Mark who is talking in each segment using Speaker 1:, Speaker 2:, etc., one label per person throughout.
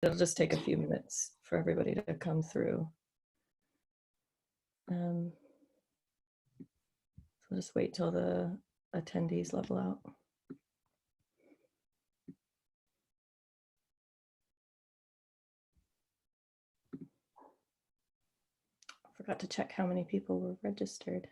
Speaker 1: it'll just take a few minutes for everybody to come through. So just wait till the attendees level out. I forgot to check how many people were registered.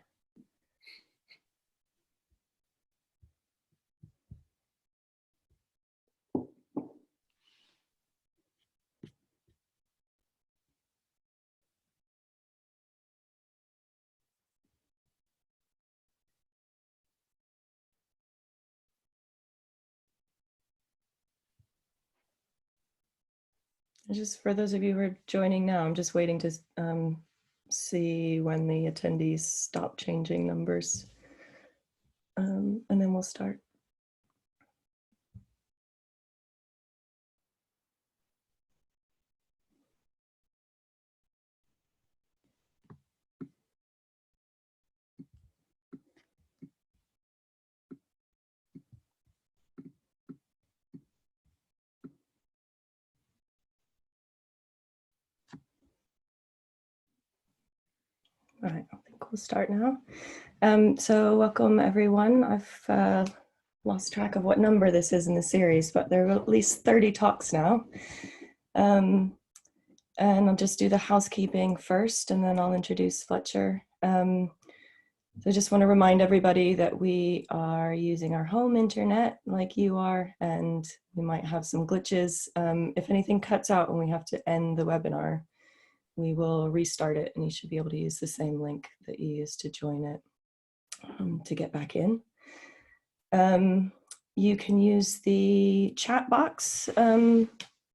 Speaker 1: Just for those of you who are joining now, I'm just waiting to see when the attendees stop changing numbers, and then we'll start. All right, I think we'll start now. So welcome everyone. I've lost track of what number this is in the series, but there are at least 30 talks now. And I'll just do the housekeeping first, and then I'll introduce Fletcher. So I just want to remind everybody that we are using our home internet like you are, and we might have some glitches. If anything cuts out and we have to end the webinar, we will restart it, and you should be able to use the same link that you used to join it to get back in. You can use the chat box,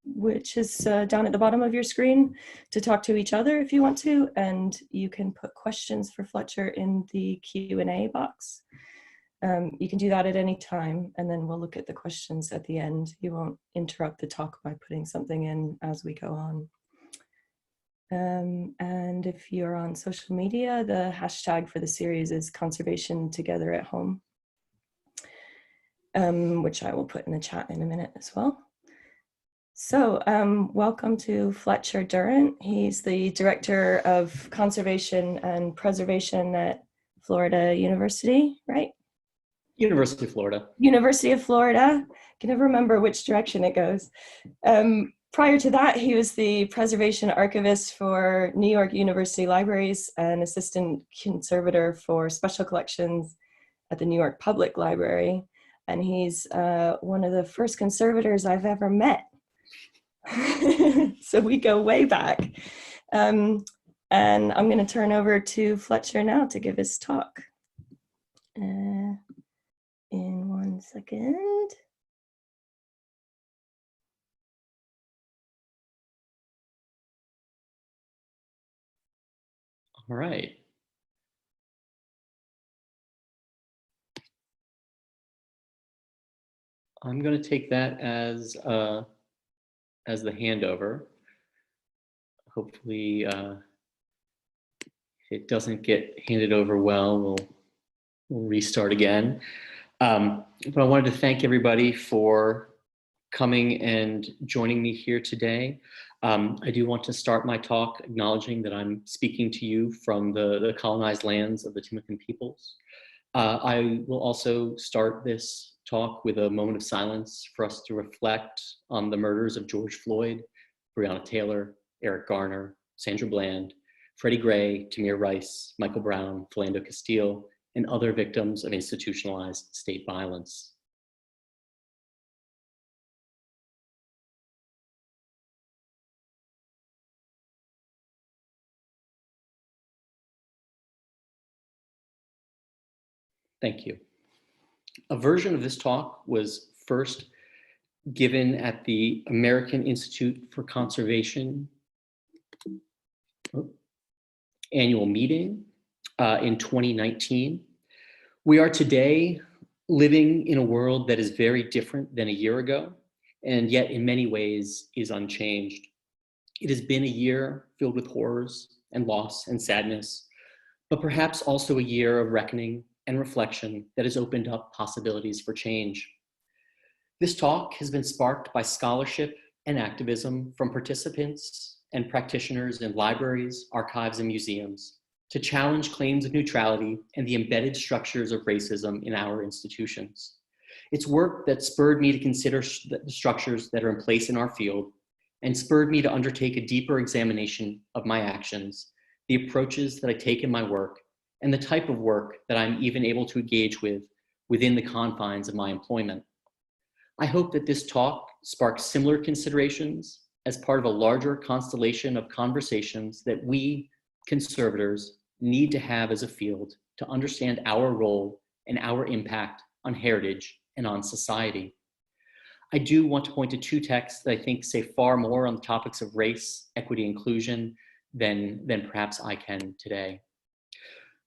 Speaker 1: which is down at the bottom of your screen, to talk to each other if you want to, and you can put questions for Fletcher in the Q&A box. You can do that at any time, and then we'll look at the questions at the end. You won't interrupt the talk by putting something in as we go on. And if you're on social media, the hashtag for the series is Conservation Together at Home, which I will put in the chat in a minute as well. So welcome to Fletcher Durant. He's the Director of Conservation and Preservation at Florida University, right?
Speaker 2: University of Florida.
Speaker 1: University of Florida. I can never remember which direction it goes. Prior to that, he was the preservation archivist for New York University Libraries and assistant conservator for special collections at the New York Public Library. And he's one of the first conservators I've ever met. So we go way back. And I'm going to turn over to Fletcher now to give his talk. In 1 second.
Speaker 2: All right. I'm going to take that as the handover. Hopefully it doesn't get handed over well. We'll restart again. But I wanted to thank everybody for coming and joining me here today. I do want to start my talk acknowledging that I'm speaking to you from the colonized lands of the Timucua peoples. I will also start this talk with a moment of silence for us to reflect on the murders of George Floyd, Breonna Taylor, Eric Garner, Sandra Bland, Freddie Gray, Tamir Rice, Michael Brown, Philando Castile, and other victims of institutionalized state violence. Thank you. A version of this talk was first given at the American Institute for Conservation annual meeting in 2019. We are today living in a world that is very different than a year ago, and yet in many ways is unchanged. It has been a year filled with horrors and loss and sadness, but perhaps also a year of reckoning and reflection that has opened up possibilities for change. This talk has been sparked by scholarship and activism from participants and practitioners in libraries, archives, and museums to challenge claims of neutrality and the embedded structures of racism in our institutions. It's work that spurred me to consider the structures that are in place in our field and spurred me to undertake a deeper examination of my actions, the approaches that I take in my work, and the type of work that I'm even able to engage with within the confines of my employment. I hope that this talk sparks similar considerations as part of a larger constellation of conversations that we, conservators, need to have as a field to understand our role and our impact on heritage and on society. I do want to point to two texts that I think say far more on the topics of race, equity, inclusion than perhaps I can today.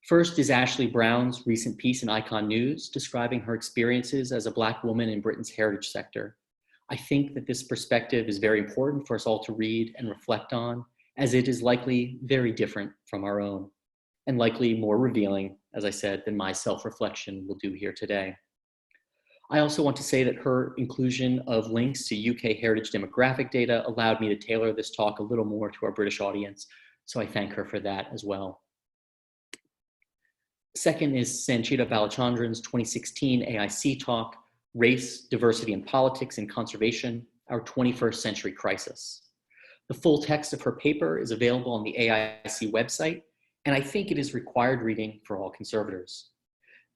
Speaker 2: First is Ashley Brown's recent piece in Icon News describing her experiences as a Black woman in Britain's heritage sector. I think that this perspective is very important for us all to read and reflect on, as it is likely very different from our own, and likely more revealing, as I said, than my self-reflection will do here today. I also want to say that her inclusion of links to UK heritage demographic data allowed me to tailor this talk a little more to our British audience, so I thank her for that as well. Second is Sanchita Balachandran's 2016 AIC talk, Race, Diversity and Politics in Conservation, Our 21st Century Crisis. The full text of her paper is available on the AIC website, and I think it is required reading for all conservators.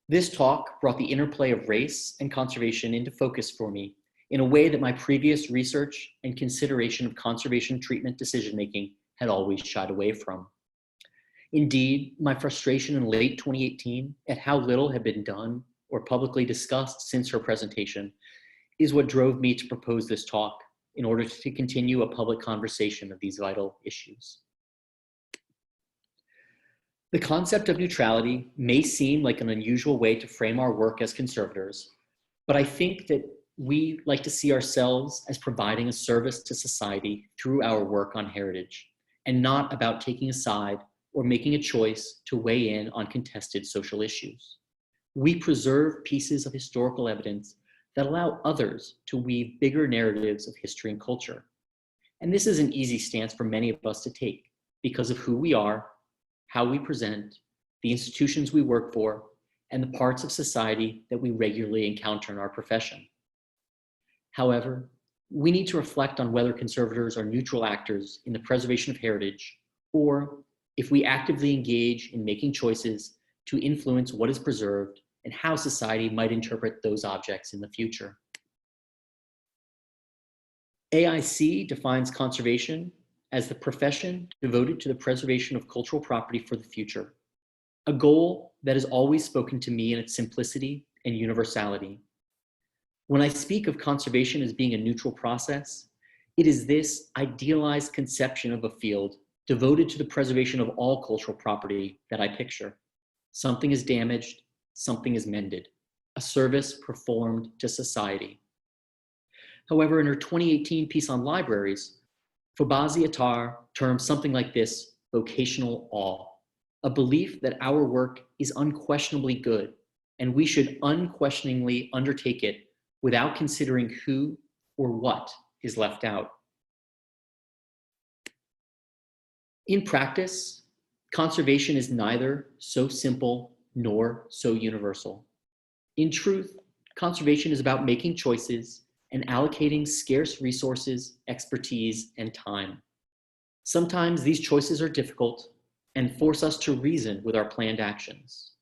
Speaker 2: This talk brought the interplay of race and conservation into focus for me in a way that my previous research and consideration of conservation treatment decision-making had always shied away from. Indeed, my frustration in late 2018 at how little had been done or publicly discussed since her presentation is what drove me to propose this talk in order to continue a public conversation of these vital issues. The concept of neutrality may seem like an unusual way to frame our work as conservators, but I think that we like to see ourselves as providing a service to society through our work on heritage, and not about taking a side or making a choice to weigh in on contested social issues. We preserve pieces of historical evidence that allow others to weave bigger narratives of history and culture. And this is an easy stance for many of us to take because of who we are, how we present, the institutions we work for, and the parts of society that we regularly encounter in our profession. However, we need to reflect on whether conservators are neutral actors in the preservation of heritage, or if we actively engage in making choices to influence what is preserved and how society might interpret those objects in the future. AIC defines conservation as the profession devoted to the preservation of cultural property for the future, a goal that has always spoken to me in its simplicity and universality. When I speak of conservation as being a neutral process, it is this idealized conception of a field devoted to the preservation of all cultural property that I picture. Something is damaged, something is mended, a service performed to society. However, in her 2018 piece on libraries, Fobazi Attar termed something like this vocational awe, a belief that our work is unquestionably good and we should unquestioningly undertake it without considering who or what is left out. In practice, conservation is neither so simple nor so universal. In truth, conservation is about making choices and allocating scarce resources, expertise, and time. Sometimes these choices are difficult and force us to reason with our planned actions.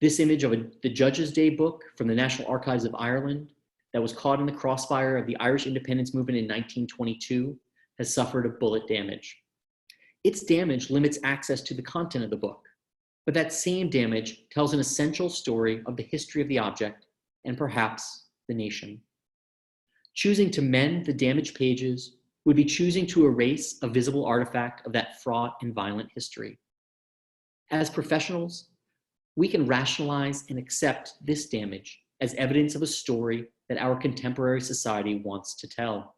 Speaker 2: This image of the Judge's Day book from the National Archives of Ireland that was caught in the crossfire of the Irish independence movement in 1922 has suffered a bullet damage. Its damage limits access to the content of the book, but that same damage tells an essential story of the history of the object and perhaps the nation. Choosing to mend the damaged pages would be choosing to erase a visible artifact of that fraught and violent history. As professionals, we can rationalize and accept this damage as evidence of a story that our contemporary society wants to tell.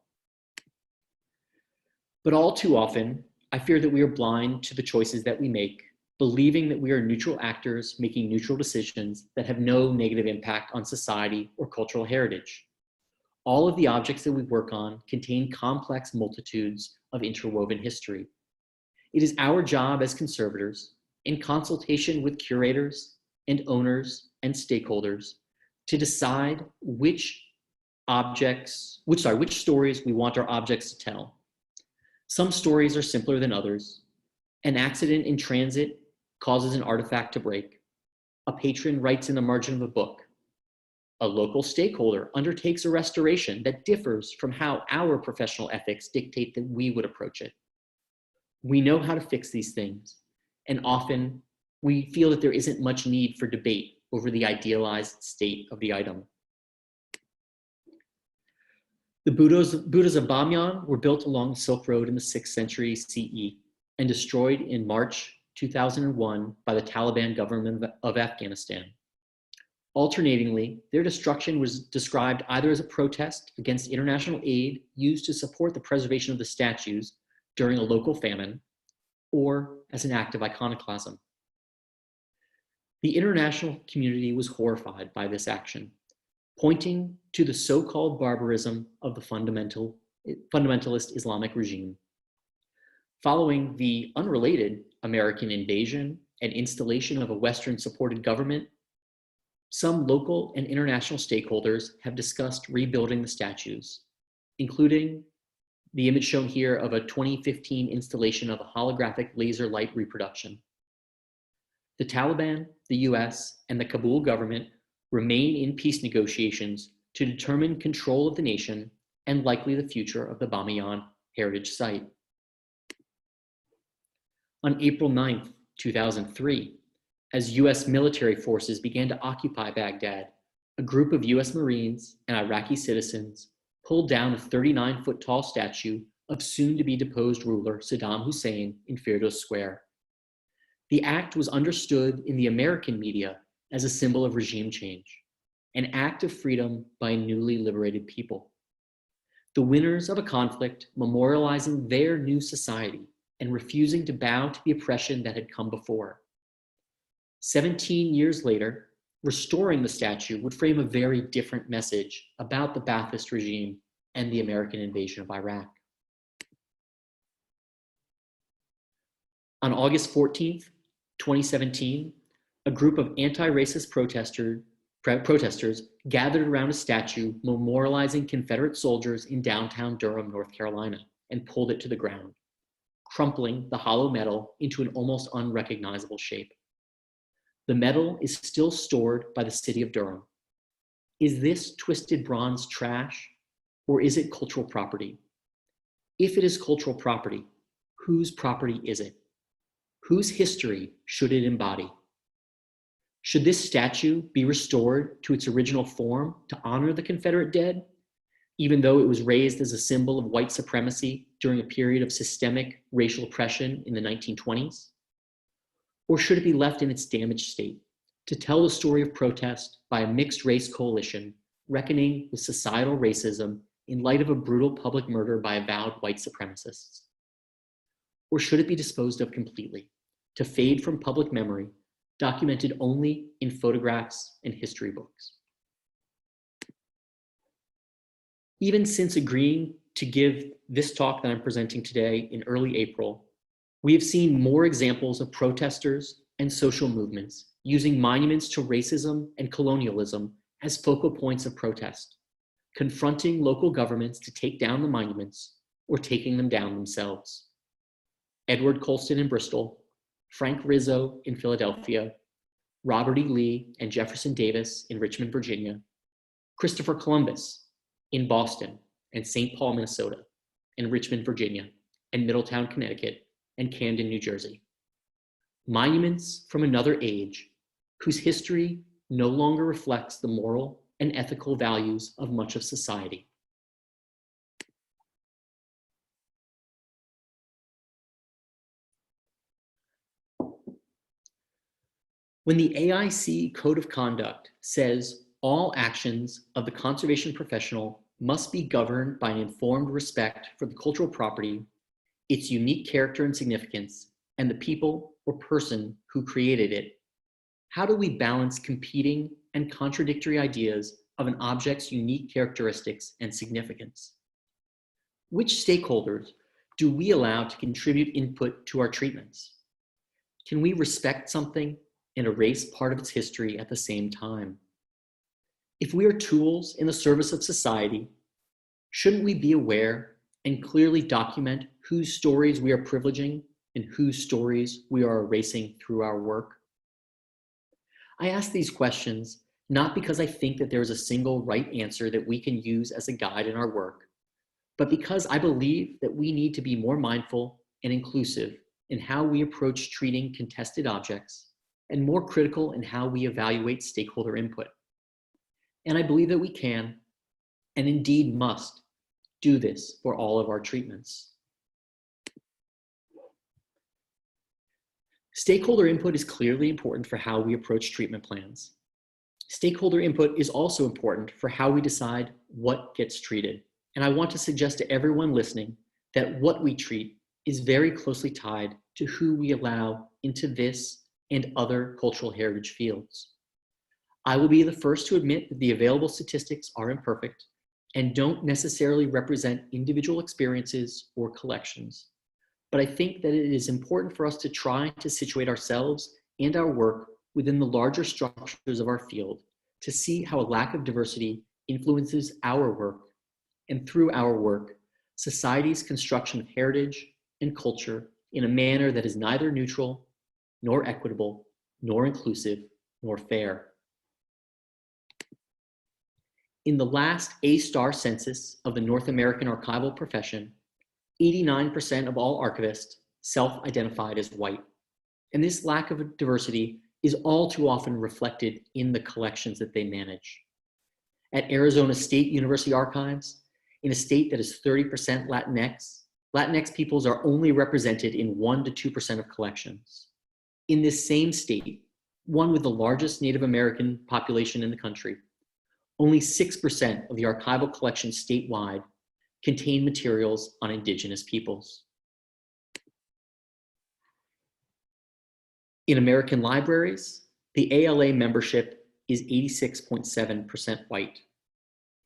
Speaker 2: But all too often, I fear that we are blind to the choices that we make, believing that we are neutral actors making neutral decisions that have no negative impact on society or cultural heritage. All of the objects that we work on contain complex multitudes of interwoven history. It is our job as conservators, in consultation with curators and owners and stakeholders, to decide which stories we want our objects to tell. Some stories are simpler than others. An accident in transit causes an artifact to break. A patron writes in the margin of a book. A local stakeholder undertakes a restoration that differs from how our professional ethics dictate that we would approach it. We know how to fix these things, and often we feel that there isn't much need for debate over the idealized state of the item. The Buddhas of Bamyan were built along the Silk Road in the 6th century CE and destroyed in March 2001 by the Taliban government of Afghanistan. Alternatingly, their destruction was described either as a protest against international aid used to support the preservation of the statues during a local famine, or as an act of iconoclasm. The international community was horrified by this action, pointing to the so-called barbarism of the fundamentalist Islamic regime. Following the unrelated American invasion and installation of a Western-supported government, some local and international stakeholders have discussed rebuilding the statues, including the image shown here of a 2015 installation of a holographic laser light reproduction. The Taliban, the US, and the Kabul government remain in peace negotiations to determine control of the nation and likely the future of the Bamiyan heritage site. On April 9th, 2003, as US military forces began to occupy Baghdad, a group of US Marines and Iraqi citizens pulled down a 39-foot tall statue of soon-to-be deposed ruler Saddam Hussein in Firdos Square. The act was understood in the American media as a symbol of regime change, an act of freedom by a newly liberated people. The winners of a conflict memorializing their new society and refusing to bow to the oppression that had come before. 17 years later, restoring the statue would frame a very different message about the Ba'athist regime and the American invasion of Iraq. On August 14th, 2017, a group of anti-racist protesters gathered around a statue memorializing Confederate soldiers in downtown Durham, North Carolina, and pulled it to the ground, crumpling the hollow metal into an almost unrecognizable shape. The metal is still stored by the city of Durham. Is this twisted bronze trash, or is it cultural property? If it is cultural property, whose property is it? Whose history should it embody? Should this statue be restored to its original form to honor the Confederate dead, even though it was raised as a symbol of white supremacy during a period of systemic racial oppression in the 1920s? Or should it be left in its damaged state to tell the story of protest by a mixed race coalition reckoning with societal racism in light of a brutal public murder by avowed white supremacists? Or should it be disposed of completely, to fade from public memory, documented only in photographs and history books? Even since agreeing to give this talk that I'm presenting today in early April, we have seen more examples of protesters and social movements using monuments to racism and colonialism as focal points of protest, confronting local governments to take down the monuments or taking them down themselves. Edward Colston in Bristol, Frank Rizzo in Philadelphia, Robert E. Lee and Jefferson Davis in Richmond, Virginia, Christopher Columbus in Boston and St. Paul, Minnesota, and Richmond, Virginia, and Middletown, Connecticut, and Camden, New Jersey. Monuments from another age whose history no longer reflects the moral and ethical values of much of society. When the AIC Code of Conduct says all actions of the conservation professional must be governed by an informed respect for the cultural property, its unique character and significance, and the people or person who created it, how do we balance competing and contradictory ideas of an object's unique characteristics and significance? Which stakeholders do we allow to contribute input to our treatments? Can we respect something and erase part of its history at the same time? If we are tools in the service of society, shouldn't we be aware and clearly document whose stories we are privileging and whose stories we are erasing through our work? I ask these questions not because I think that there is a single right answer that we can use as a guide in our work, but because I believe that we need to be more mindful and inclusive in how we approach treating contested objects and more critical in how we evaluate stakeholder input. And I believe that we can, and indeed must, do this for all of our treatments. Stakeholder input is clearly important for how we approach treatment plans. Stakeholder input is also important for how we decide what gets treated. And I want to suggest to everyone listening that what we treat is very closely tied to who we allow into this and other cultural heritage fields. I will be the first to admit that the available statistics are imperfect and don't necessarily represent individual experiences or collections. But I think that it is important for us to try to situate ourselves and our work within the larger structures of our field to see how a lack of diversity influences our work, and through our work, society's construction of heritage and culture in a manner that is neither neutral, nor equitable, nor inclusive, nor fair. In the last A-star census of the North American archival profession, 89% of all archivists self-identified as white. And this lack of diversity is all too often reflected in the collections that they manage. At Arizona State University Archives, in a state that is 30% Latinx, Latinx peoples are only represented in 1% to 2% of collections. In this same state, one with the largest Native American population in the country, only 6% of the archival collections statewide contain materials on Indigenous peoples. In American libraries, the ALA membership is 86.7% white.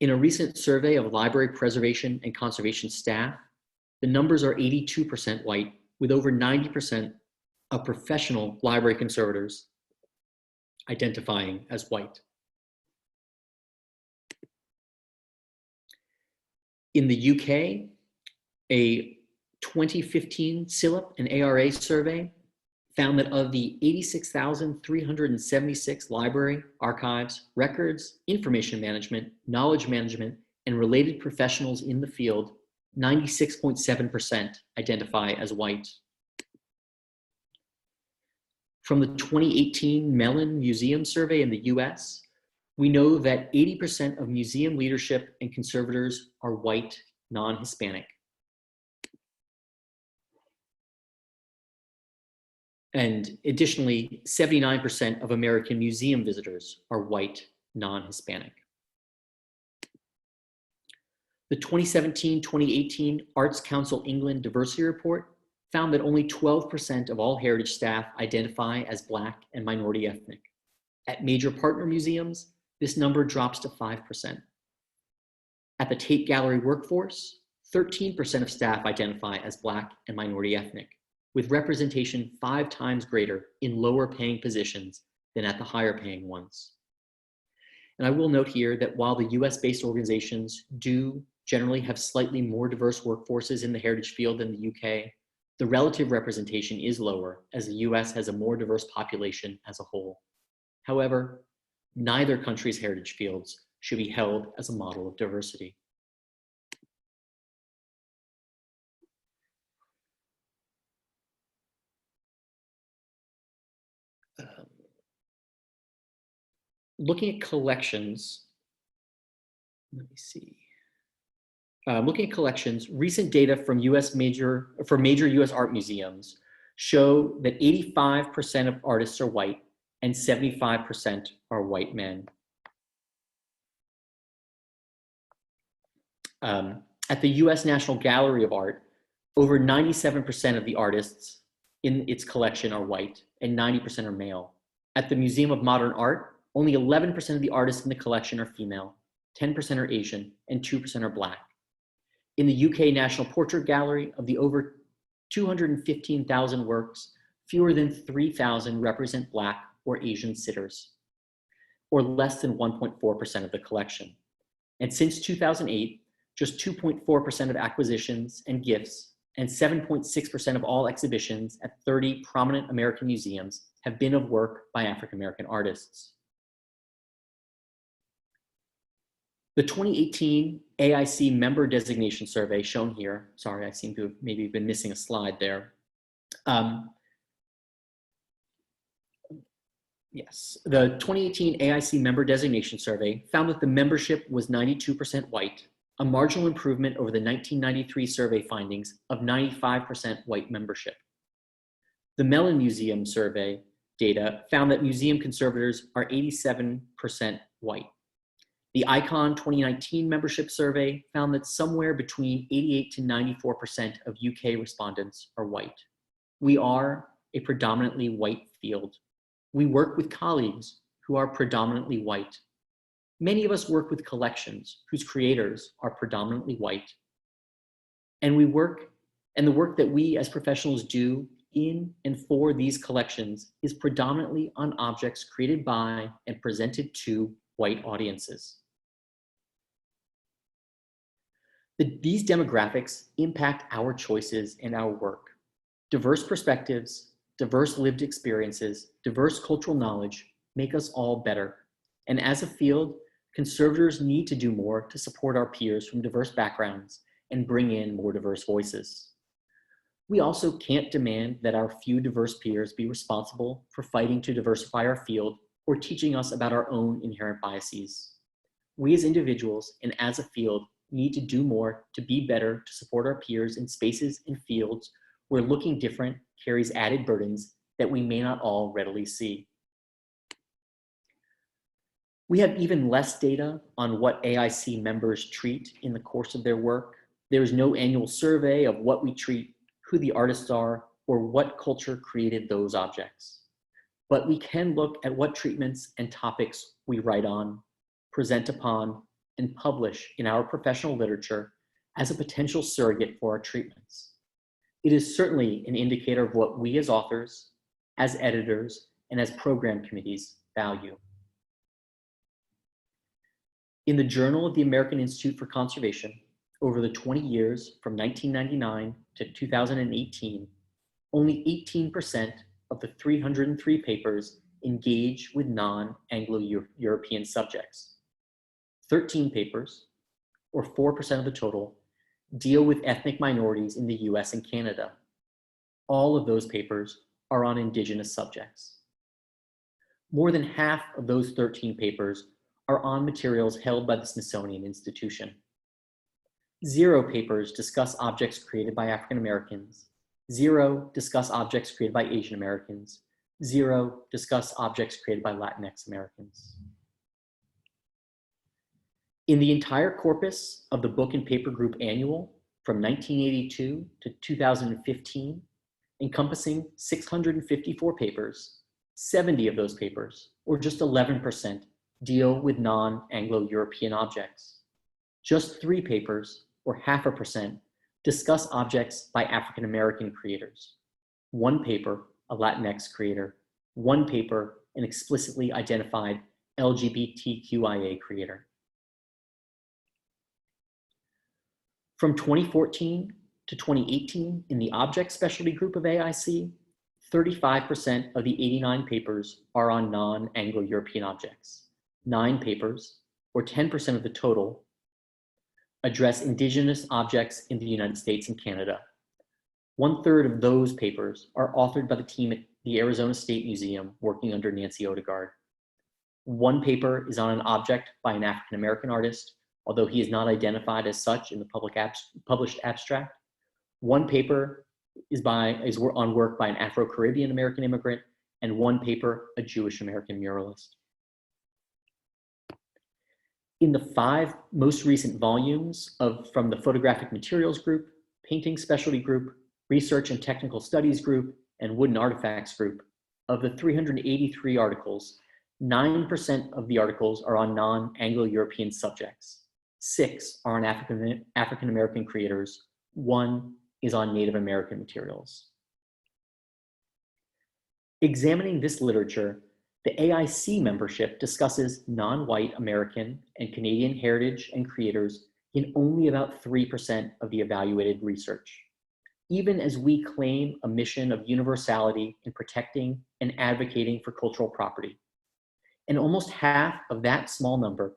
Speaker 2: In a recent survey of library preservation and conservation staff, the numbers are 82% white, with over 90% of professional library conservators identifying as white. In the UK, a 2015 CILIP and ARA survey found that of the 86,376 library, archives, records, information management, knowledge management, and related professionals in the field, 96.7% identify as white. From the 2018 Mellon Museum Survey in the US, we know that 80% of museum leadership and conservators are white, non-Hispanic. And additionally, 79% of American museum visitors are white, non-Hispanic. The 2017-2018 Arts Council England Diversity Report found that only 12% of all heritage staff identify as Black and minority ethnic. At major partner museums, this number drops to 5%. At the Tate Gallery workforce, 13% of staff identify as Black and minority ethnic, with representation 5 times greater in lower paying positions than at the higher paying ones. And I will note here that while the US-based organizations do generally have slightly more diverse workforces in the heritage field than the UK, the relative representation is lower as the US has a more diverse population as a whole. However, neither country's heritage fields should be held as a model of diversity. Looking at collections, let me see. Looking at collections, recent data from major US art museums show that 85% of artists are white and 75% are white men. At the US National Gallery of Art, over 97% of the artists in its collection are white and 90% are male. At the Museum of Modern Art, Only 11% of the artists in the collection are female, 10% are Asian, and 2% are Black. In the UK National Portrait Gallery, of the over 215,000 works, fewer than 3,000 represent Black or Asian sitters, or less than 1.4% of the collection. And since 2008, just 2.4% of acquisitions and gifts and 7.6% of all exhibitions at 30 prominent American museums have been of work by African American artists. The 2018 AIC member designation survey shown here, sorry, I seem to have maybe been missing a slide there. Yes, the 2018 AIC member designation survey found that the membership was 92% white, a marginal improvement over the 1993 survey findings of 95% white membership. The Mellon Museum survey data found that museum conservators are 87% white. The ICON 2019 membership survey found that somewhere between 88 to 94% of UK respondents are white. We are a predominantly white field. We work with colleagues who are predominantly white. Many of us work with collections whose creators are predominantly white. And the work that we as professionals do in and for these collections is predominantly on objects created by and presented to white audiences. These demographics impact our choices and our work. Diverse perspectives, diverse lived experiences, diverse cultural knowledge make us all better. And as a field, conservators need to do more to support our peers from diverse backgrounds and bring in more diverse voices. We also can't demand that our few diverse peers be responsible for fighting to diversify our field or teaching us about our own inherent biases. We as individuals and as a field need to do more to be better to support our peers in spaces and fields where looking different carries added burdens that we may not all readily see. We have even less data on what AIC members treat in the course of their work. There is no annual survey of what we treat, who the artists are, or what culture created those objects. But we can look at what treatments and topics we write on, present upon, and publish in our professional literature as a potential surrogate for our treatments. It is certainly an indicator of what we as authors, as editors, and as program committees value. In the Journal of the American Institute for Conservation, over the 20 years from 1999 to 2018, only 18% of the 303 papers engage with non-Anglo-European subjects. 13 papers, or 4% of the total, deal with ethnic minorities in the US and Canada. All of those papers are on Indigenous subjects. More than half of those 13 papers are on materials held by the Smithsonian Institution. 0 papers discuss objects created by African Americans. 0 discuss objects created by Asian Americans. 0 discuss objects created by Latinx Americans. In the entire corpus of the Book and Paper Group Annual from 1982 to 2015, encompassing 654 papers, 70 of those papers, or just 11%, deal with non-Anglo-European objects. Just 3 papers, or 0.5%, discuss objects by African American creators. 1 paper, a Latinx creator. 1 paper, an explicitly identified LGBTQIA creator. From 2014 to 2018, in the object specialty group of AIC, 35% of the 89 papers are on non-Anglo-European objects. 9 papers, or 10% of the total, address Indigenous objects in the United States and Canada. 1/3 of those papers are authored by the team at the Arizona State Museum working under Nancy Odegaard. 1 paper is on an object by an African American artist, although he is not identified as such in the published abstract. 1 paper is on work by an Afro-Caribbean American immigrant, and 1 paper, a Jewish American muralist. In the 5 most recent volumes from the Photographic Materials Group, Painting Specialty Group, Research and Technical Studies Group, and Wood and Artifacts Group, of the 383 articles, 9% of the articles are on non-Anglo-European subjects. 6 are on African-American creators. 1 is on Native American materials. Examining this literature, the AIC membership discusses non-white American and Canadian heritage and creators in only about 3% of the evaluated research, even as we claim a mission of universality in protecting and advocating for cultural property. And almost half of that small number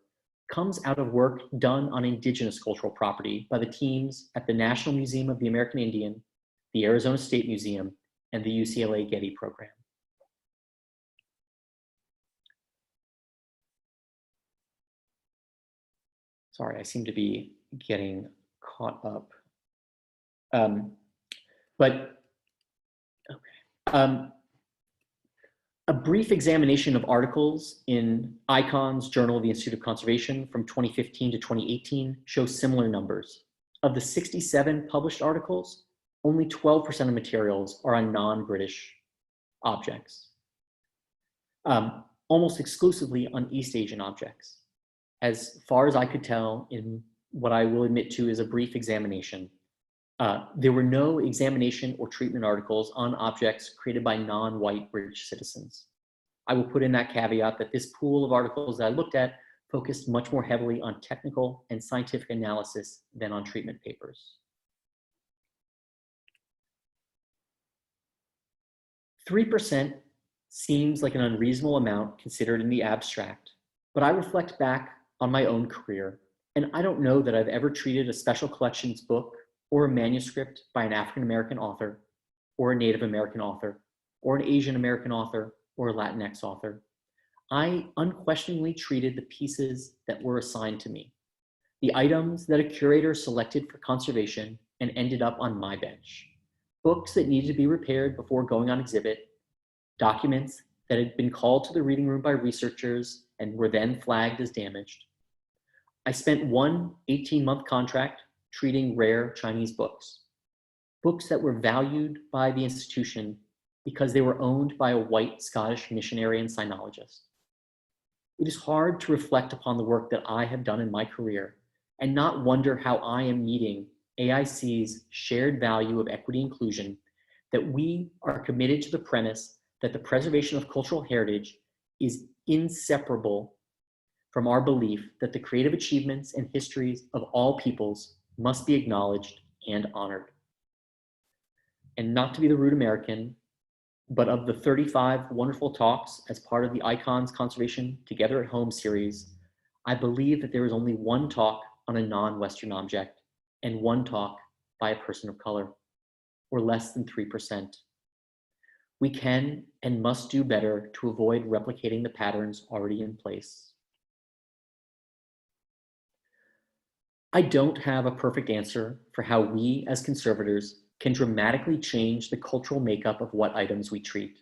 Speaker 2: comes out of work done on indigenous cultural property by the teams at the National Museum of the American Indian, the Arizona State Museum, and the UCLA Getty program. Sorry, I seem to be getting caught up. A brief examination of articles in ICON's Journal of the Institute of Conservation from 2015 to 2018 shows similar numbers. Of the 67 published articles, only 12% of materials are on non-British objects, almost exclusively on East Asian objects. As far as I could tell, in what I will admit to is a brief examination, there were no examination or treatment articles on objects created by non-white British citizens. I will put in that caveat that this pool of articles that I looked at focused much more heavily on technical and scientific analysis than on treatment papers. 3% seems like an unreasonable amount considered in the abstract, but I reflect back on my own career, and I don't know that I've ever treated a special collections book or a manuscript by an African-American author, or a Native American author, or an Asian American author, or a Latinx author. I unquestioningly treated the pieces that were assigned to me, the items that a curator selected for conservation and ended up on my bench, books that needed to be repaired before going on exhibit, documents that had been called to the reading room by researchers and were then flagged as damaged. I spent one 18-month contract treating rare Chinese books, books that were valued by the institution because they were owned by a white Scottish missionary and sinologist. It is hard to reflect upon the work that I have done in my career and not wonder how I am meeting AIC's shared value of equity inclusion, that we are committed to the premise that the preservation of cultural heritage is inseparable from our belief that the creative achievements and histories of all peoples must be acknowledged and honored. And not to be the rude American, but of the 35 wonderful talks as part of the ICON's Conservation Together at Home series, I believe that there is only one talk on a non-Western object and one talk by a person of color, or less than 3%. We can and must do better to avoid replicating the patterns already in place. I don't have a perfect answer for how we as conservators can dramatically change the cultural makeup of what items we treat.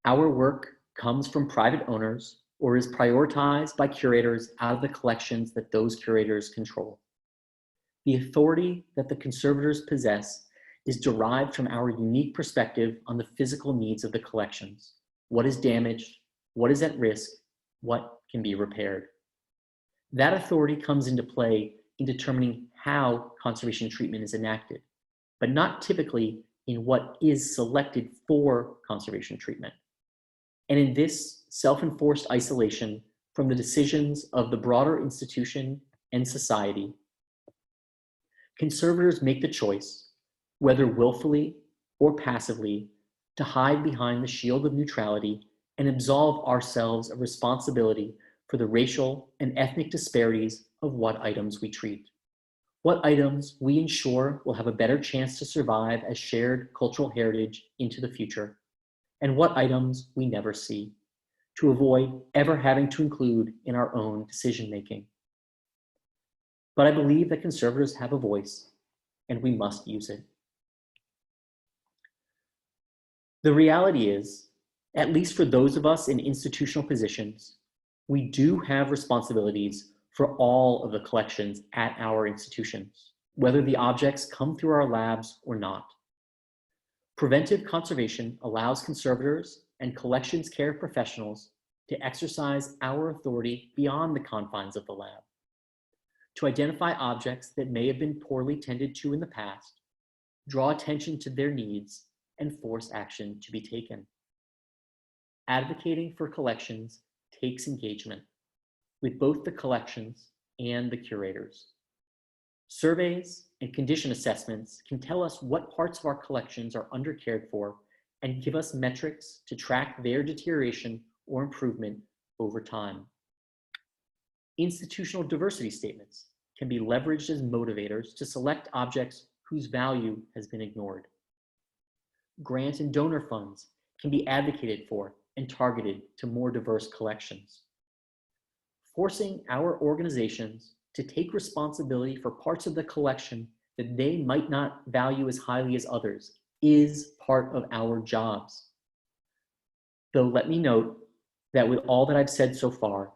Speaker 2: Our work comes from private owners or is prioritized by curators out of the collections that those curators control. The authority that the conservators possess is derived from our unique perspective on the physical needs of the collections. What is damaged, what is at risk, what can be repaired. That authority comes into play in determining how conservation treatment is enacted, but not typically in what is selected for conservation treatment. And in this self-enforced isolation from the decisions of the broader institution and society, conservators make the choice, whether willfully or passively, to hide behind the shield of neutrality and absolve ourselves of responsibility for the racial and ethnic disparities of what items we treat. What items we ensure will have a better chance to survive as shared cultural heritage into the future, and what items we never see, to avoid ever having to include in our own decision-making. But I believe that conservators have a voice, and we must use it. The reality is, at least for those of us in institutional positions, we do have responsibilities for all of the collections at our institutions, whether the objects come through our labs or not. Preventive conservation allows conservators and collections care professionals to exercise our authority beyond the confines of the lab, to identify objects that may have been poorly tended to in the past, draw attention to their needs, and force action to be taken. Advocating for collections takes engagement with both the collections and the curators. Surveys and condition assessments can tell us what parts of our collections are undercared for and give us metrics to track their deterioration or improvement over time. Institutional diversity statements can be leveraged as motivators to select objects whose value has been ignored. Grant and donor funds can be advocated for and targeted to more diverse collections. Forcing our organizations to take responsibility for parts of the collection that they might not value as highly as others is part of our jobs. Though let me note that with all that I've said so far,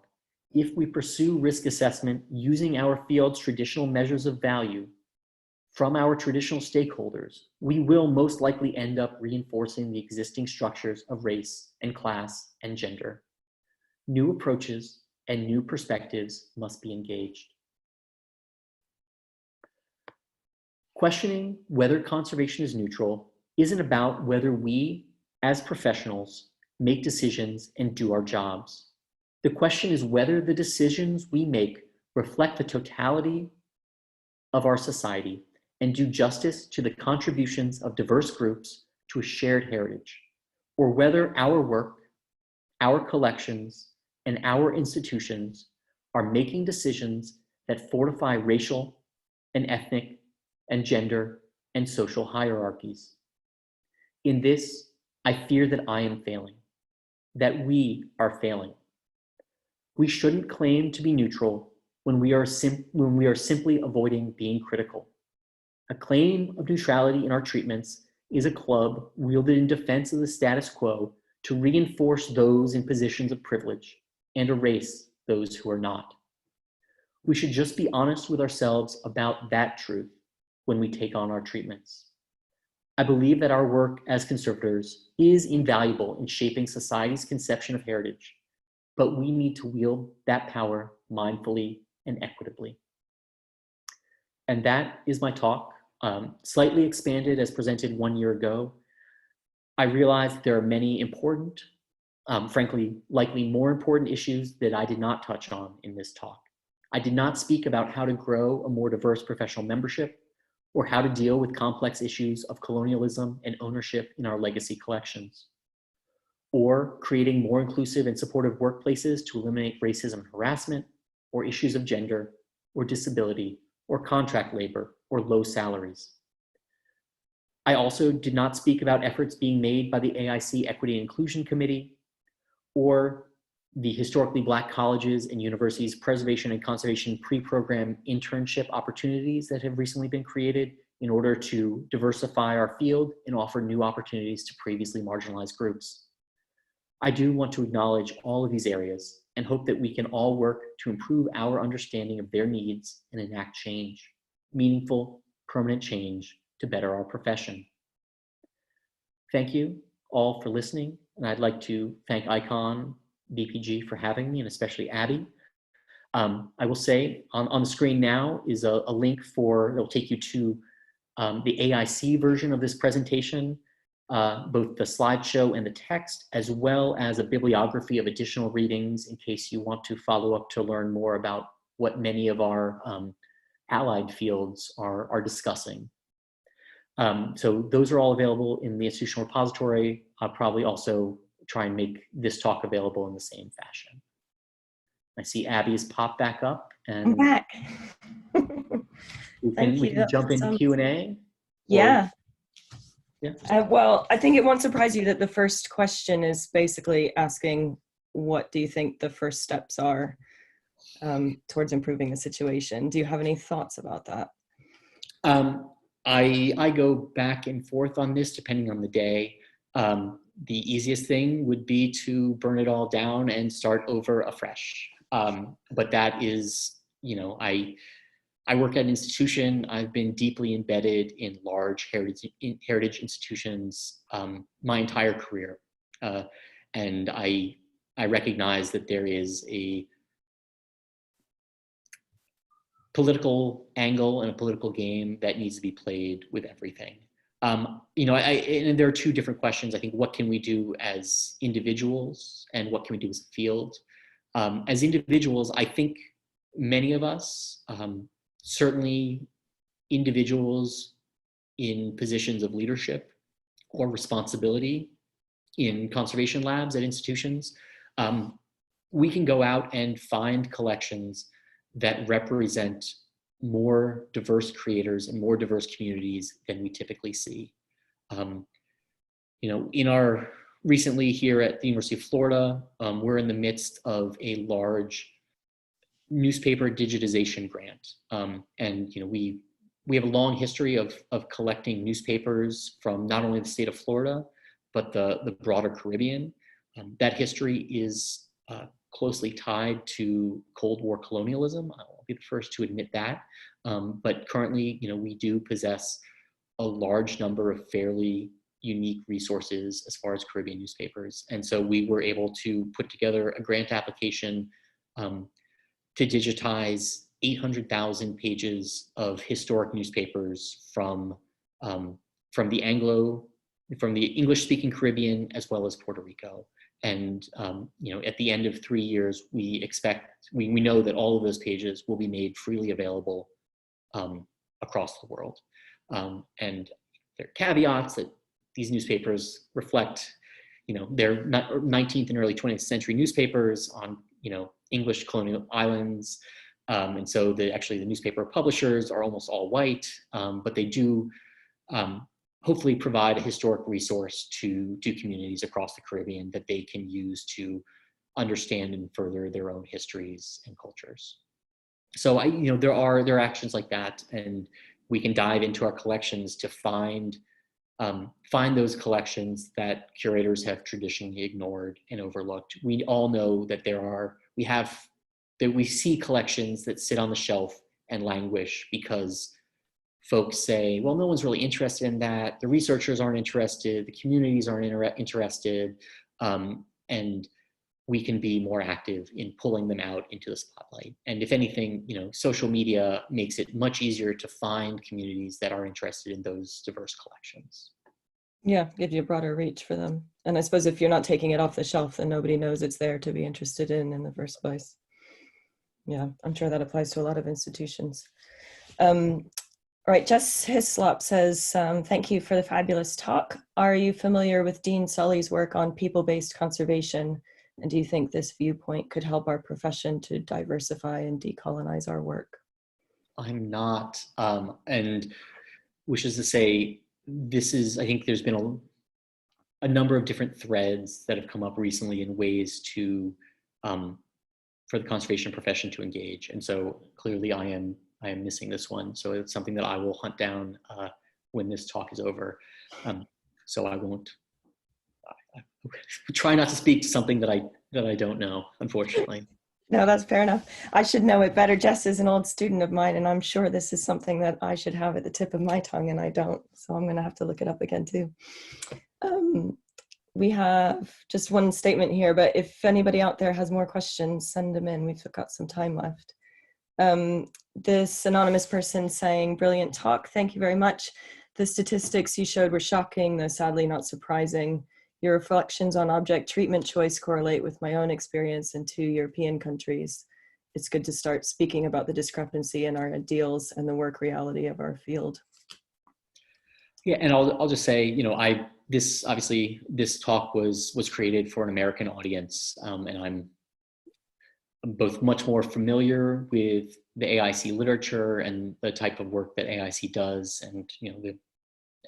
Speaker 2: if we pursue risk assessment using our field's traditional measures of value from our traditional stakeholders, we will most likely end up reinforcing the existing structures of race and class and gender. New approaches and new perspectives must be engaged. Questioning whether conservation is neutral isn't about whether we, as professionals, make decisions and do our jobs. The question is whether the decisions we make reflect the totality of our society and do justice to the contributions of diverse groups to a shared heritage, or whether our work, our collections, and our institutions are making decisions that fortify racial and ethnic and gender and social hierarchies. In this, I fear that I am failing, that we are failing. We shouldn't claim to be neutral when we are simply avoiding being critical. A claim of neutrality in our treatments is a club wielded in defense of the status quo to reinforce those in positions of privilege and erase those who are not. We should just be honest with ourselves about that truth when we take on our treatments. I believe that our work as conservators is invaluable in shaping society's conception of heritage, but we need to wield that power mindfully and equitably. And that is my talk, slightly expanded as presented 1 year ago. I realize that there are many important, frankly, likely more important issues that I did not touch on in this talk. I did not speak about how to grow a more diverse professional membership or how to deal with complex issues of colonialism and ownership in our legacy collections, or creating more inclusive and supportive workplaces to eliminate racism and harassment, or issues of gender, or disability, or contract labor, or low salaries. I also did not speak about efforts being made by the AIC Equity and Inclusion Committee, or the historically Black colleges and universities preservation and conservation pre-program internship opportunities that have recently been created in order to diversify our field and offer new opportunities to previously marginalized groups. I do want to acknowledge all of these areas and hope that we can all work to improve our understanding of their needs and enact change, meaningful, permanent change to better our profession. Thank you all for listening, and I'd like to thank ICON BPG for having me, and especially Abby. I will say on the screen now is a link that'll take you to the AIC version of this presentation, both the slideshow and the text, as well as a bibliography of additional readings in case you want to follow up to learn more about what many of our allied fields are discussing. So those are all available in the institutional repository. I'll probably also try and make this talk available in the same fashion. I see Abby has popped back up, and
Speaker 1: I'm back.
Speaker 2: we can jump into Q&A.
Speaker 1: Yeah.
Speaker 2: Yeah.
Speaker 1: Well, I think it won't surprise you that the first question is basically asking, what do you think the first steps are towards improving the situation? Do you have any thoughts about that?
Speaker 2: I go back and forth on this depending on the day. The easiest thing would be to burn it all down and start over afresh. But that is, I work at an institution. I've been deeply embedded in large heritage institutions my entire career. And I I recognize that there is a political angle and a political game that needs to be played with everything. And there are two different questions. I think, what can we do as individuals and what can we do as a field? As individuals, I think many of us, certainly individuals in positions of leadership or responsibility in conservation labs at institutions, we can go out and find collections that represent more diverse creators and more diverse communities than we typically see. In our recently here at the University of Florida, we're in the midst of a large newspaper digitization grant. We have a long history of collecting newspapers from not only the state of Florida, but the broader Caribbean. That history is closely tied to Cold War colonialism. I'll be the first to admit that. But currently, we do possess a large number of fairly unique resources as far as Caribbean newspapers. And so we were able to put together a grant application to digitize 800,000 pages of historic newspapers from the English-speaking Caribbean as well as Puerto Rico. And at the end of 3 years, we know that all of those pages will be made freely available across the world. And there are caveats that these newspapers reflect, they're 19th and early 20th century newspapers on, English colonial islands. And so the newspaper publishers are almost all white, but they do hopefully provide a historic resource to communities across the Caribbean that they can use to understand and further their own histories and cultures. So there are actions like that, and we can dive into our collections to find those collections that curators have traditionally ignored and overlooked. We all know that we see collections that sit on the shelf and languish because folks say, well, no one's really interested in that. The researchers aren't interested. The communities aren't interested. And we can be more active in pulling them out into the spotlight. And if anything, social media makes it much easier to find communities that are interested in those diverse collections.
Speaker 1: Yeah, gives you a broader reach for them. And I suppose if you're not taking it off the shelf, then nobody knows it's there to be interested in the first place. Yeah, I'm sure that applies to a lot of institutions. All right, Jess Hislop says, thank you for the fabulous talk. Are you familiar with Dean Sully's work on people-based conservation? And do you think this viewpoint could help our profession to diversify and decolonize our work?
Speaker 2: I'm not, and which is to say, I think there's been a number of different threads that have come up recently in ways for the conservation profession to engage. And so clearly I am missing this one. So it's something that I will hunt down when this talk is over. So I won't try not to speak to something that I don't know, unfortunately.
Speaker 1: No, that's fair enough. I should know it better. Jess is an old student of mine, and I'm sure this is something that I should have at the tip of my tongue, and I don't. So I'm going to have to look it up again too. We have just one statement here, but if anybody out there has more questions, send them in. We've got some time left. This anonymous person saying, brilliant talk. Thank you very much. The statistics you showed were shocking, though sadly not surprising. Your reflections on object treatment choice correlate with my own experience in 2 European countries. It's good to start speaking about the discrepancy in our ideals and the work reality of our field.
Speaker 2: Yeah, and I'll just say, this talk was created for an American audience, and I'm both much more familiar with the AIC literature and the type of work that AIC does, and the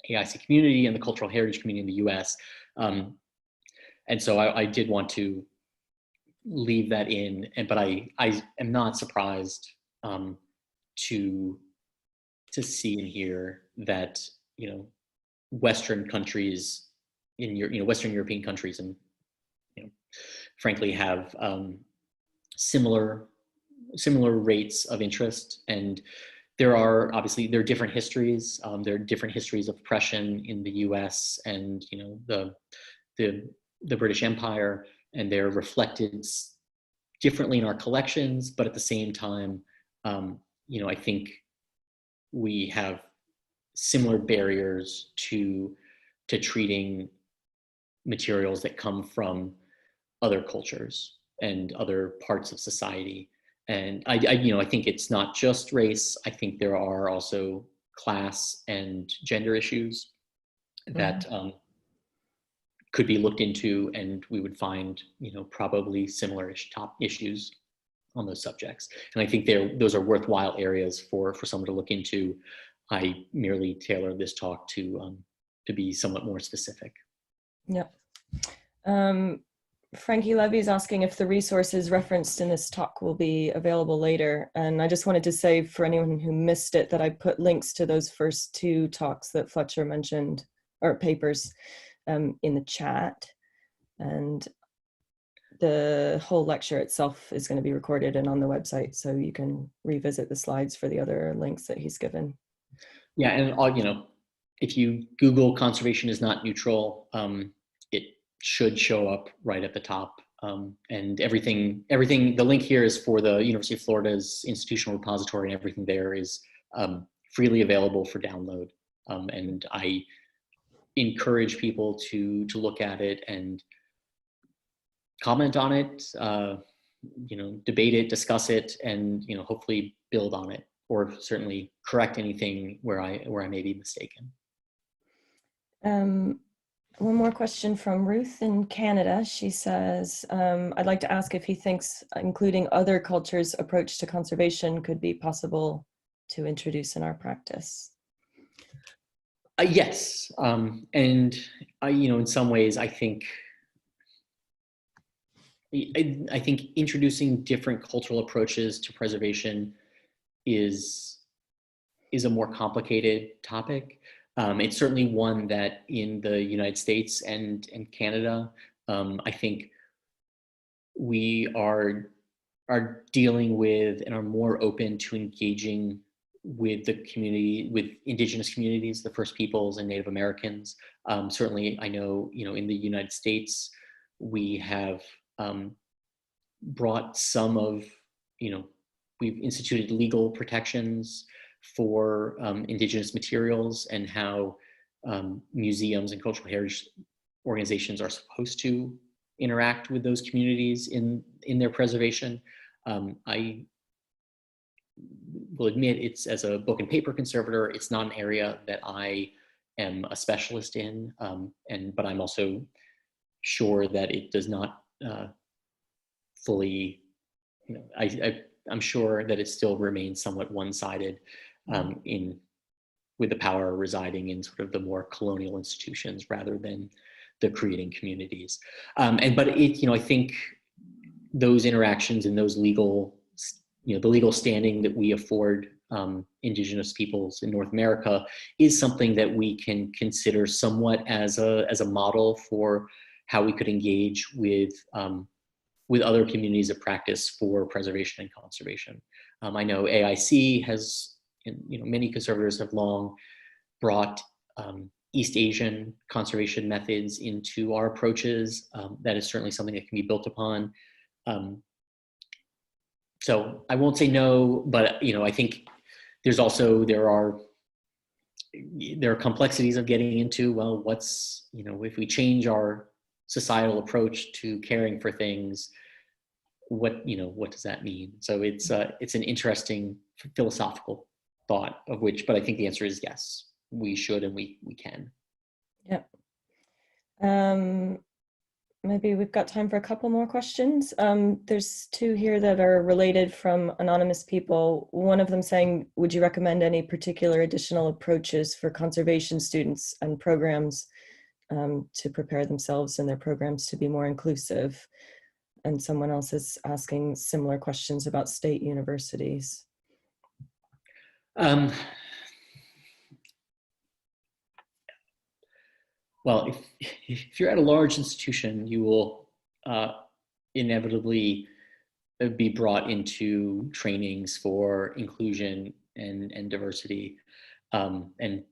Speaker 2: AIC community and the cultural heritage community in the US. And so I did want to leave that in, but I am not surprised to see and hear that Western countries Western European countries and frankly have similar rates of interest. And there are different histories. There are different histories of oppression in the U.S. and the British Empire. and they're reflected differently in our collections, but at the same time, I think we have similar barriers to treating materials that come from other cultures and other parts of society. And I think it's not just race. I think there are also class and gender issues that could be looked into, and we would find, probably similar-ish top issues on those subjects. And I think those are worthwhile areas for someone to look into. I merely tailored this talk to be somewhat more specific.
Speaker 1: Yep. Frankie Levy is asking if the resources referenced in this talk will be available later. And I just wanted to say, for anyone who missed it, that I put links to those first two talks that Fletcher mentioned, or papers, in the chat. And the whole lecture itself is going to be recorded and on the website, so you can revisit the slides for the other links that he's given.
Speaker 2: Yeah, and if you Google "conservation is not neutral," it should show up right at the top. And everything, the link here is for the University of Florida's institutional repository, and everything there is freely available for download. And I encourage people to look at it and comment on it, debate it, discuss it, and hopefully build on it, or certainly correct anything where I may be mistaken.
Speaker 1: One more question from Ruth in Canada. She says, I'd like to ask if he thinks including other cultures' approach to conservation could be possible to introduce in our practice.
Speaker 2: Yes, and in some ways, I think introducing different cultural approaches to preservation is a more complicated topic. It's certainly one that in the United States and Canada, I think we are dealing with and are more open to engaging with the community, with indigenous communities, the First Peoples and Native Americans. Certainly, I know, in the United States, we have brought some of, we've instituted legal protections for indigenous materials, and how museums and cultural heritage organizations are supposed to interact with those communities in their preservation. I will admit, it's, as a book and paper conservator, it's not an area that I am a specialist in, but I'm also sure that it does not fully, I'm sure that it still remains somewhat one-sided with the power residing in sort of the more colonial institutions rather than the creating communities. But I think those interactions and those legal, the legal standing that we afford indigenous peoples in North America is something that we can consider somewhat as a model for how we could engage with other communities of practice for preservation and conservation. I know AIC has, many conservators have long brought East Asian conservation methods into our approaches. That is certainly something that can be built upon. So I won't say no, but I think there are complexities of getting into, well, what's, if we change our societal approach to caring for things, what does that mean? So it's an interesting philosophical thought but I think the answer is yes, we should and we can.
Speaker 1: Yep. Maybe we've got time for a couple more questions. There's two here that are related from anonymous people. One of them saying, would you recommend any particular additional approaches for conservation students and programs to prepare themselves and their programs to be more inclusive? And someone else is asking similar questions about state universities.
Speaker 2: Well, if you're at a large institution, you will inevitably be brought into trainings for inclusion and diversity and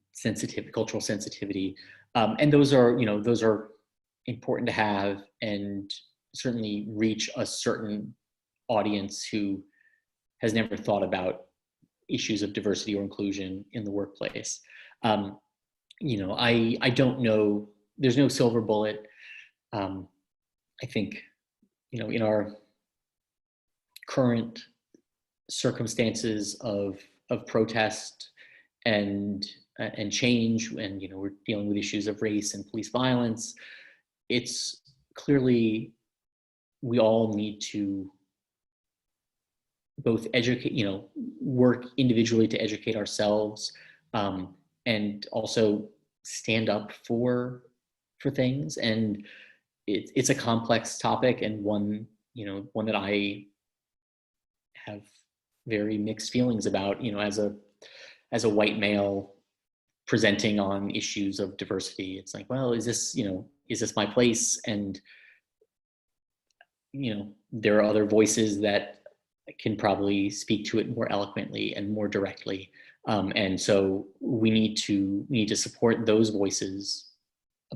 Speaker 2: cultural sensitivity. And those are important to have, and certainly reach a certain audience who has never thought about issues of diversity or inclusion in the workplace. I don't know, there's no silver bullet. I think, in our current circumstances of protest and change, and we're dealing with issues of race and police violence, it's clearly we all need to both educate, work individually to educate ourselves, and also stand up for things. And it's a complex topic, and one that I have very mixed feelings about, as a white male presenting on issues of diversity. It's like, well, is this my place? And there are other voices that can probably speak to it more eloquently and more directly. And so we need to support those voices,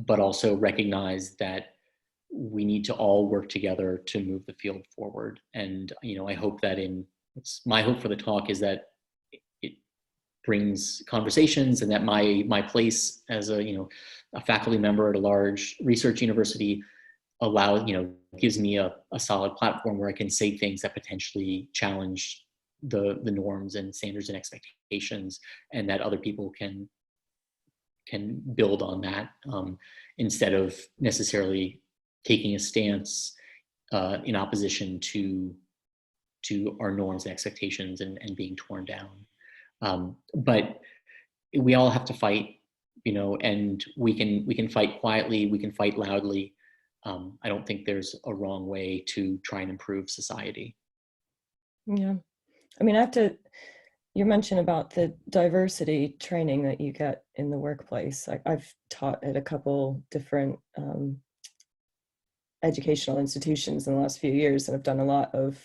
Speaker 2: but also recognize that we need to all work together to move the field forward. And, I hope that my hope for the talk is that it brings conversations, and that my place as a faculty member at a large research university gives me a solid platform where I can say things that potentially challenge the norms and standards and expectations, and that other people can build on that, instead of necessarily taking a stance in opposition to our norms and expectations and being torn down. But we all have to fight, and we can fight quietly, we can fight loudly. I don't think there's a wrong way to try and improve society.
Speaker 1: Yeah. You mentioned about the diversity training that you get in the workplace. I've taught at a couple different educational institutions in the last few years, and I've done a lot of,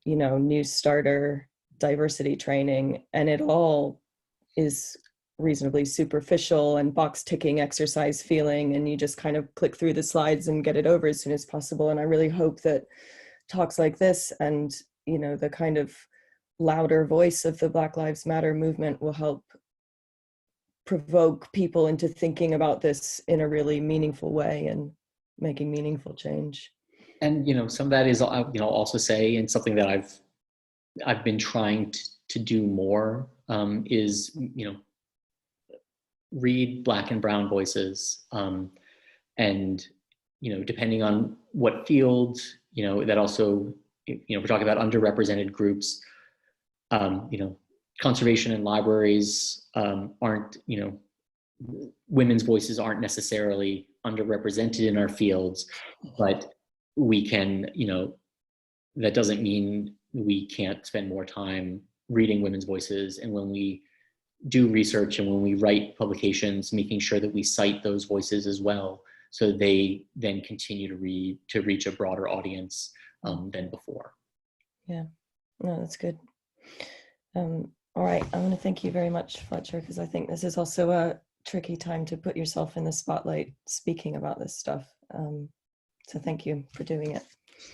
Speaker 1: new starter diversity training, and it all is reasonably superficial and box ticking exercise feeling, and you just kind of click through the slides and get it over as soon as possible. And I really hope that talks like this and the kind of louder voice of the Black Lives Matter movement will help provoke people into thinking about this in a really meaningful way and making meaningful change.
Speaker 2: And some of that is, I'll also say, and something that I've been trying to do more, is read Black and brown voices, and depending on what field, that also, we're talking about underrepresented groups. Conservation and libraries aren't, women's voices aren't necessarily underrepresented in our fields, but we can, that doesn't mean we can't spend more time reading women's voices. And when we do research and when we write publications, making sure that we cite those voices as well, so they then continue to reach a broader audience than before.
Speaker 1: Yeah, no, that's good. All right, I want to thank you very much, Fletcher, because I think this is also a tricky time to put yourself in the spotlight speaking about this stuff. So thank you for doing it.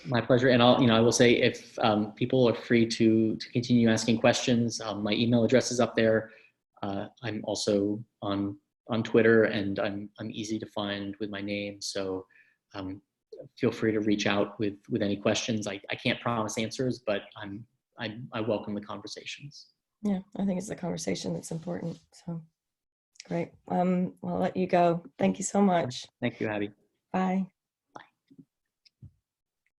Speaker 2: My pleasure. And I will say, if people are free to continue asking questions, my email address is up there. I'm also on Twitter, and I'm easy to find with my name. So feel free to reach out with any questions. I can't promise answers, but I welcome the conversations.
Speaker 1: Yeah, I think it's the conversation that's important. So great. I'll let you go. Thank you so much.
Speaker 2: Thank you, Abby.
Speaker 1: Bye.